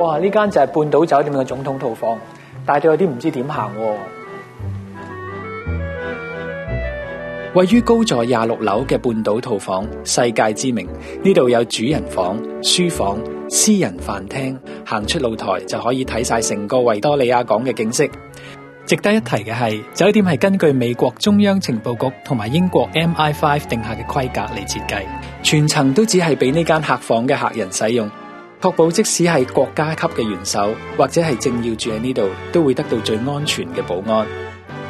哇！呢間就係半島酒店嘅總統套房，但係都有啲唔知點行喎。位於高座26樓嘅半島套房，世界知名。呢度有主人房、書房、私人飯廳，行出露台就可以睇晒成個維多利亞港嘅景色。值得一提嘅係，酒店係根據美國中央情報局同埋英國 MI5 定下嘅規格嚟設計，全層都只係俾呢間客房嘅客人使用，確保即使係國家級嘅元首或者係政要住喺呢度，都會得到最安全嘅保安。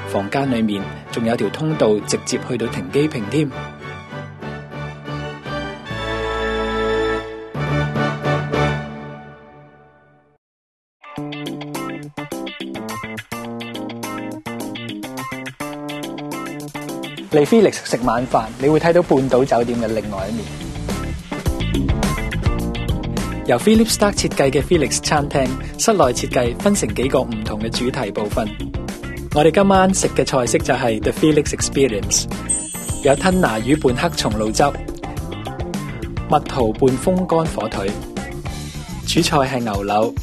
房間裏面仲有條通道直接去到停機坪添。嚟 Felix 食晚飯，你會睇到半島酒店嘅另外一面。由 Philip Stark 設計嘅 Felix 餐廳，室內設計分成幾個唔同嘅主題部分。我哋今晚食嘅菜式就係 The Felix Experience， 有吞拿魚拌黑松露汁、蜜桃拌風乾火腿，主菜係牛柳。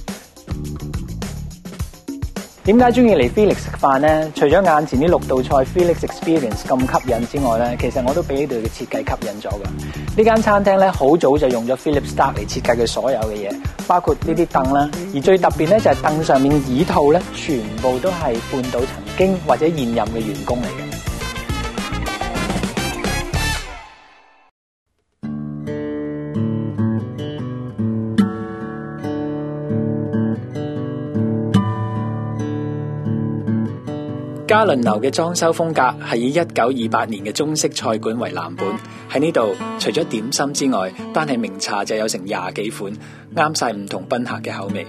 點解中意嚟 Felix 食飯呢？除咗眼前呢6道菜 Felix Experience 咁吸引之外咧，其實我都俾呢度嘅設計吸引咗㗎。呢間餐廳咧好早就用咗 Philip Stark 嚟設計佢所有嘅嘢，包括呢啲凳啦。而最特別咧就係凳上面椅套咧，全部都係半島曾經或者現任嘅員工嚟嘅。嘉麟樓嘅裝修風格係以1928年嘅中式菜館為藍本。喺呢度，除咗點心之外，單係名茶就有成20幾款，啱晒唔同賓客嘅口味。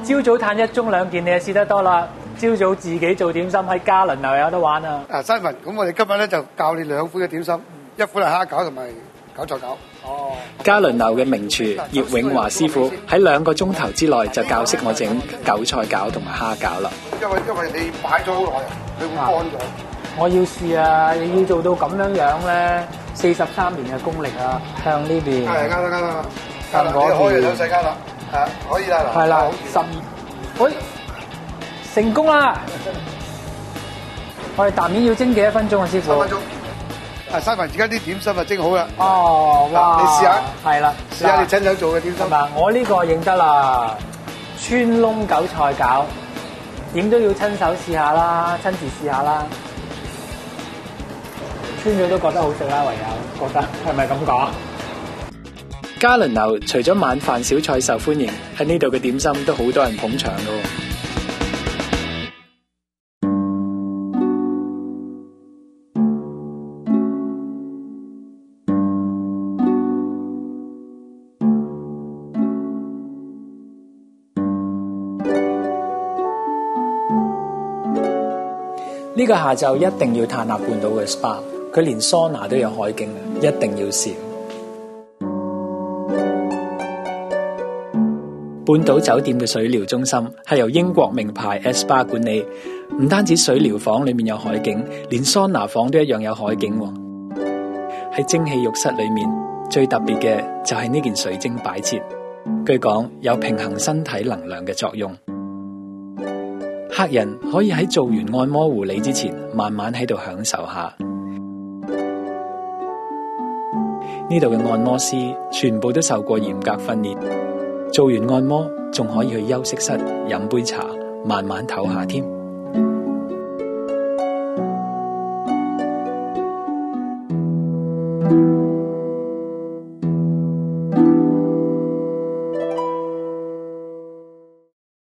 朝早嘆1盅2件，你就試得多啦。朝早自己做點心喺嘉麟樓有得玩啊！Simon，咁我哋今日咧就教你2款嘅點心，一款係蝦餃同埋韭菜餃。嘉麟樓嘅名廚葉永華師傅喺2個鐘頭之內就教識我整韭菜餃同埋蝦餃啦。因為你擺咗好耐，佢會乾咗。我要試啊！要做到咁樣樣咧，43年嘅功力啊！向呢邊啱啦，向嗰邊可以有世間啦，可以啦。係啦，12，喂，成功啦！我哋啖面要蒸幾多分鐘啊，師傅？3分鐘。Simon，而家啲點心啊蒸好啦。哦，哇！你試下。係啦，試下你親手做嘅點心。嗱，我呢個認得啦，穿窿韭菜餃，點都要親手試下啦，親自試下啦。穿咗都覺得好食啦，唯有覺得係咪咁講？嘉麟樓除咗晚飯小菜受歡迎，喺呢度嘅點心都好多人捧場㗎。呢個下晝一定要探下半島嘅 SPA， 佢連桑拿都有海景，一定要試。半島酒店嘅水療中心係由英國名牌 SPA 管理，唔單止水療房裏面有海景，連桑拿房都一樣有海景。喺蒸汽浴室裏面，最特別嘅就係呢件水晶擺設，據講有平衡身體能量嘅作用。客人可以喺做完按摩護理之前，慢慢喺度享受下。呢度嘅按摩師全部都受過嚴格訓練，做完按摩仲可以去休息室飲杯茶，慢慢唞下添。